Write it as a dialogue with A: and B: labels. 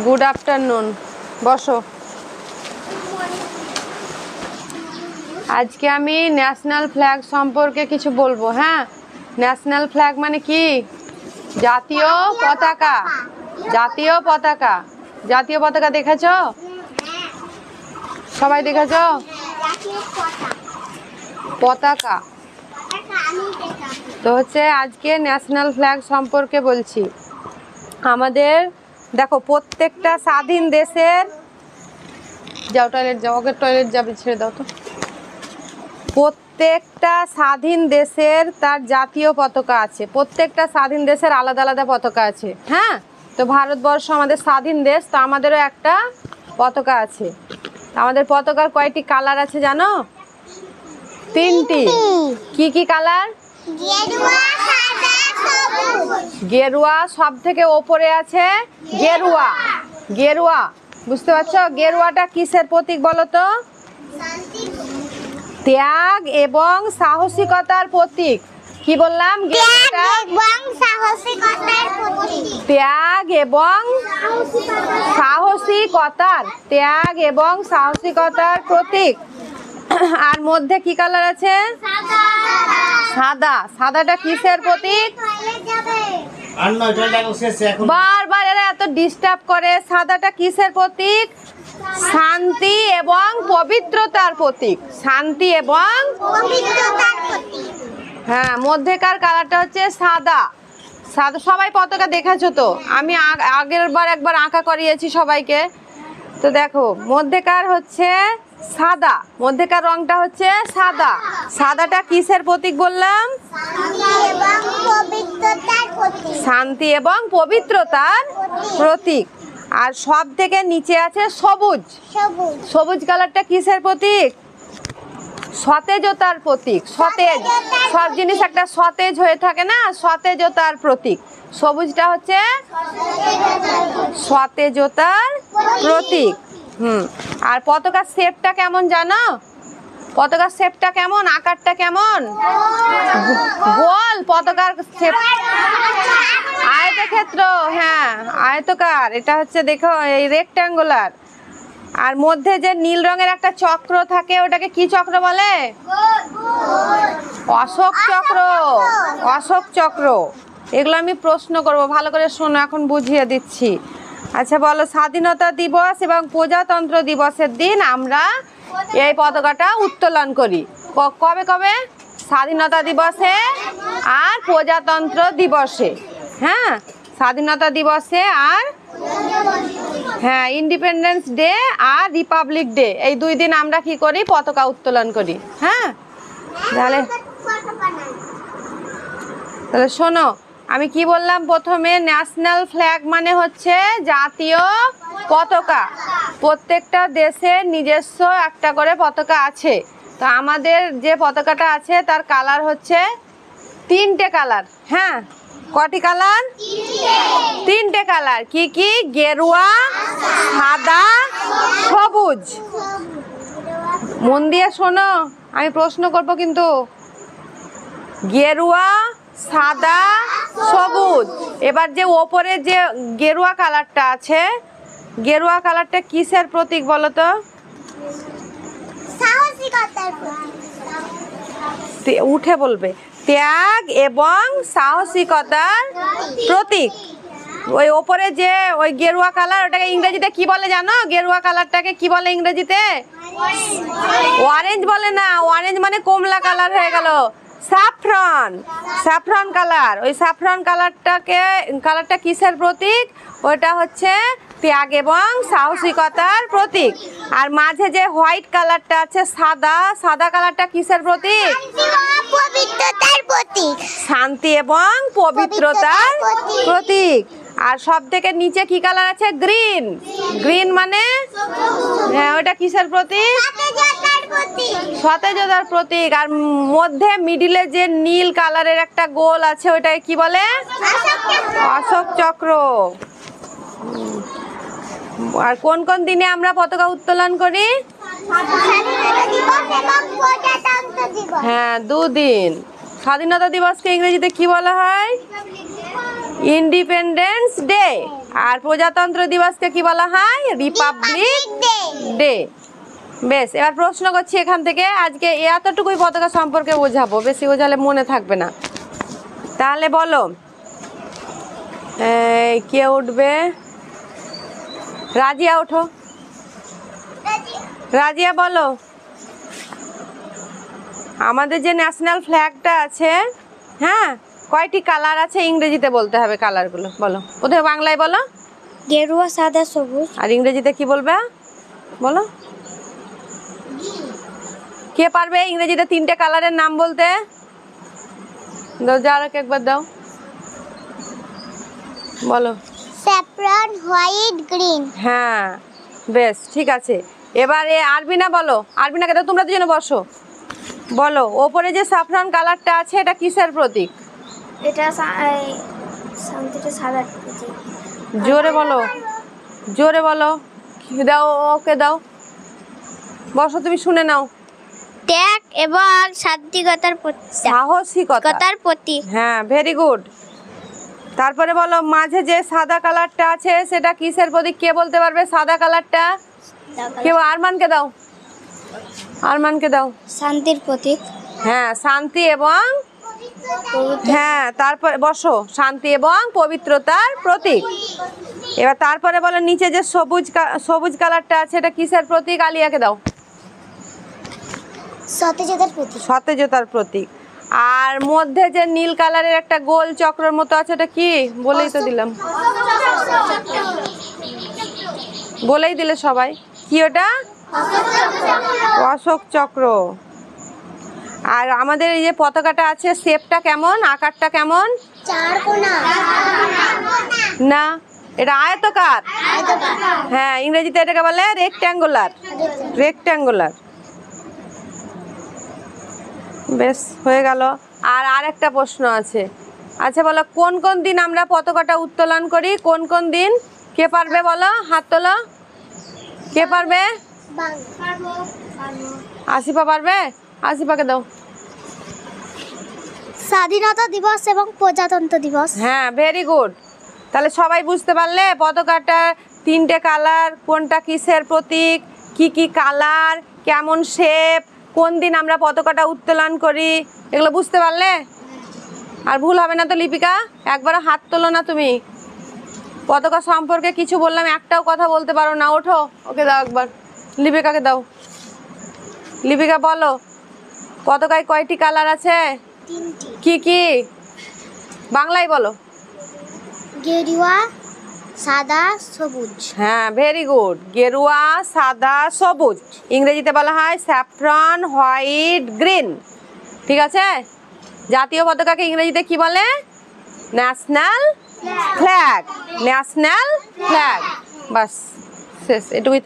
A: Good afternoon, বসো। আজকে আমি ন্যাশনাল ফ্ল্যাগ সম্পর্কে কিছু বলবো। হ্যাঁ, ন্যাশনাল ফ্ল্যাগ মানে কি? জাতীয় পতাকা। জাতীয় পতাকা, জাতীয় পতাকা দেখেছ? সবাই দেখেছ? পতাকা তো হচ্ছে আজকে ন্যাশনাল ফ্ল্যাগ সম্পর্কে বলছি। আমাদের দেখো, প্রত্যেকটা স্বাধীন দেশের, যাও টয়লেট যাও, ওকে টয়লেট যাবে, ছেড়ে দাও তো। প্রত্যেকটা স্বাধীন দেশের তার জাতীয় পতাকা আছে। প্রত্যেকটা স্বাধীন দেশের আলাদা আলাদা পতাকা আছে। হ্যাঁ, তো ভারতবর্ষ আমাদের স্বাধীন দেশ, তো আমাদেরও একটা পতাকা আছে। আমাদের পতাকার কয়টি কালার আছে জানো? 3টি। কি কি কালার? গেরুয়া, সব থেকে ওপরে আছে গেরুয়া। গেরুয়া, বুঝতে পারছো? গেরুয়াটা কিসের প্রতীক বলো তো? ত্যাগ এবং সাহসিকতার প্রতীক। কি বললাম? ত্যাগ এবং সাহসিকতার, ত্যাগ এবং সাহসিকতার প্রতীক। আর মধ্যে কি কালার আছে? সাদা। সাদাটা কিসের প্রতীক? বারবার এরা এত ডিস্টার্ব করে। সাদাটা কিসের প্রতীক? শান্তি এবং পবিত্রতার প্রতীক। শান্তি এবং পবিত্রতার প্রতীক। হ্যাঁ, মধ্যেকার কালারটা হচ্ছে সাদা। সাদা, সবাই পতাকা দেখেছো তো? আমি আগের বার একবার আঁকা করিয়েছি সবাইকে। তো দেখো, মধ্যেকার হচ্ছে সাদা, মধ্যেকার রংটা হচ্ছে সাদা। সাদাটা কিসের প্রতীক বললাম? শান্তি এবং পবিত্রতার প্রতীক। আর সব থেকে নিচে আছে সবুজ। সবুজ কালারটা কিসের প্রতীক? সতেজতার প্রতীক। সতেজ, সব জিনিস একটা সতেজ হয়ে থাকে না, সতেজতার প্রতীক। সবুজটা হচ্ছে সতেজতার প্রতীক। আর পতাকার শেপটা কেমন জানো? পতাকার শেপটা কেমন? আকারটা কেমন? গোল। পতাকার শেপ আয়তক্ষেত্র। হ্যাঁ, আয়তকার। এটা হচ্ছে দেখো, এই রেক্ট্যাঙ্গুলার। আর মধ্যে যে নীল রঙের একটা চক্র থাকে, ওটাকে কি চক্র বলে? অশোক চক্র। অশোক চক্র। এগুলো আমি প্রশ্ন করব, ভালো করে শোনো, এখন বুঝিয়ে দিচ্ছি। আচ্ছা বলো, স্বাধীনতা দিবস এবং প্রজাতন্ত্র দিবসের দিন আমরা এই পতাকাটা উত্তোলন করি। কবে কবে? স্বাধীনতা দিবসে আর প্রজাতন্ত্র দিবসে। হ্যাঁ, স্বাধীনতা দিবসে আর হ্যাঁ ইন্ডিপেন্ডেন্স ডে আর রিপাবলিক ডে, এই 2 দিন আমরা কি করি? পতাকা উত্তোলন করি। হ্যাঁ, তাহলে শোনো, আমি কি বললাম প্রথমে? ন্যাশনাল ফ্ল্যাগ মানে হচ্ছে জাতীয় পতাকা। প্রত্যেকটা দেশের নিজস্ব একটা করে পতাকা আছে। তো আমাদের যে পতাকাটা আছে তার কালার হচ্ছে 3টে কালার। হ্যাঁ, কটি কালার? 3টে কালার। কি কি? গেরুয়া, সাদা, সবুজ। মন দিয়ে শোনো, আমি প্রশ্ন করব কিন্তু। গেরুয়া, সাদা, সবুজ। এবার যে ওপরে যে গেরুয়া কালারটা আছে, গেরুয়া কালারটা কিসের প্রতীক বলো তো? সাহসিকতার প্রতীক। উঠে বলবে। ত্যাগ এবং সাহসিকতার প্রতীক। ওই ওপরে যে ওই গেরুয়া কালার, ওটাকে ইংরেজিতে কি বলে জানো? গেরুয়া কালারটাকে কি বলে ইংরেজিতে? অরেঞ্জ বলে না। অরেঞ্জ মানে কমলা কালার হয়ে গেল। স্যাফরন। Saffron colour. ওই স্যাফরন কালারটা কিসের প্রতীক? ওটা হচ্ছে ত্যাগ এবং সাহসিকতার প্রতীক। আর মাঝে যে হোয়াইট কালারটা আছে, সাদা, সাদা কালারটা কিসের প্রতীক? পবিত্রতার প্রতীক। শান্তি এবং পবিত্রতার প্রতীক। আর সব থেকে নিচে কি কালার আছে? গ্রিন। গ্রিন মানে হ্যাঁ, ওটা কিসের প্রতীক? সতেজতার প্রতীক। আর মধ্যে মিডিলে যে নীল কালারের একটা গোল আছে, ওটাকে কি বলে? অশোক চক্র। আর কোন কোন দিনে আমরা পতাকা উত্তোলন করি? হ্যাঁ, 2 দিন। স্বাধীনতা দিবসকে ইংরেজিতে কি বলা হয়? Independence day. আর প্রজাতন্ত্র দিবসকে কি বলা হয়? Republic day. বেশ, এবার প্রশ্ন করছি এখান থেকে। আজকে এতটুকুই পতাকা সম্পর্কে বোঝাবো, বেশি বোঝালে মনে থাকবে না। তাহলে বলো, কে উঠবে? রাজিয়া ওঠো। রাজিয়া বলো, আমাদের যে ন্যাশনাল ফ্ল্যাগটা আছে, হ্যাঁ, কয়টি কালার আছে? ইংরেজিতে বলতে হবে কালারগুলো। বলো, প্রথমে বাংলায় বলো।
B: গেরুয়া, সাদা, সবুজ।
A: আর ইংরেজিতে কি বলবে বলো? কে পারবে ইংরেজিতে 3টে কালারের নাম বলতে? দাও, যার একবার দাও, বলো।
B: Saffron, white, green.
A: হ্যাঁ, বেশ, ঠিক আছে। এবারে আরবিনা বলো। আরবিনাকে দাও, তোমরা দুজনে বসো। বলো, ওপরে যে স্যাফরন কালারটা আছে এটা কিসের প্রতীক?
B: এটা শান্তিটা সাদার প্রতীক।
A: জোরে বলো, জোরে বলো। দাও, ওকে দাও, বসো, তুমি শুনে নাও।
B: ত্যাগ এবং সাত্বিকতার প্রতীক।
A: সাহসিকতার
B: প্রতীক।
A: হ্যাঁ, ভেরি গুড। তারপরে বলো, মাঝে যে সাদা কালারটা আছে সেটা কিসের প্রতীক? কে বলতে পারবে সাদা কালারটা? কেউ? আরমানকে দাও, আরমানকে দাও।
B: শান্তির প্রতীক।
A: হ্যাঁ, শান্তি এবং হ্যাঁ, তারপরে বসো, শান্তি এবং পবিত্রতার প্রতীক। এবার তারপরে বলো, নিচে যে সবুজ কালারটা আছে এটা কিসের প্রতীক? আলিয়াকে দাও।
B: সতেজতার প্রতীক।
A: সতেজতার প্রতীক। আর মধ্যে যে নীল কালারের একটা গোল চক্রের মতো আছে এটা কি? বলেই তো দিলাম, বলেই দিলে সবাই। কি ওটা? অশোক চক্র। আর আমাদের এই যে পতাকাটা আছে, শেপটা কেমন, আকারটা কেমন?
B: চারকোনা।
A: না, এটা আয়তকার। হ্যাঁ, ইংরেজিতে এটাকে বলে রেক্ট্যাঙ্গুলার। রেক্ট্যাঙ্গুলার। বেশ, হয়ে গেল। আর আরেকটা প্রশ্ন আছে। আচ্ছা বলো, কোন কোন দিন আমরা পতাকাটা উত্তোলন করি? কোন কোন দিন? কে পারবে বলো? হাত তোলো। কে পারবে? আসিফা পারবে? আসিফাকে দাও।
B: স্বাধীনতা দিবস এবং প্রজাতন্ত্র দিবস।
A: হ্যাঁ, ভেরি গুড। তাহলে সবাই বুঝতে পারলে পতাকাটার 3টে কালার, কোনটা কিসের প্রতীক, কি কি কালার, কেমন শেপ, কোন দিন আমরা পতাকাটা উত্তোলন করি, এগুলো বুঝতে পারলে? আর ভুল হবে না তো লিপিকা? একবারও হাত তোলো না তুমি। পতাকা সম্পর্কে কিছু বললাম, একটাও কথা বলতে পারো না। ওঠো, ওকে দাও একবার। লিপিকাকে দাও। লিপিকা বলো, পতাকায় কয়টি কালার আছে?
B: 3টি।
A: কি কি? বাংলায় বলো।
B: গেরুয়া, সাদা, সবুজ।
A: হ্যাঁ, ভেরি গুড। গেরুয়া, সাদা, সবুজ। ইংরেজিতে বলা হয় স্যাফরন, হোয়াইট, গ্রিন। ঠিক আছে। জাতীয় পতাকাকে ইংরেজিতে কি বলে? National flag. National flag. বাস, শেষ, এটুকুই।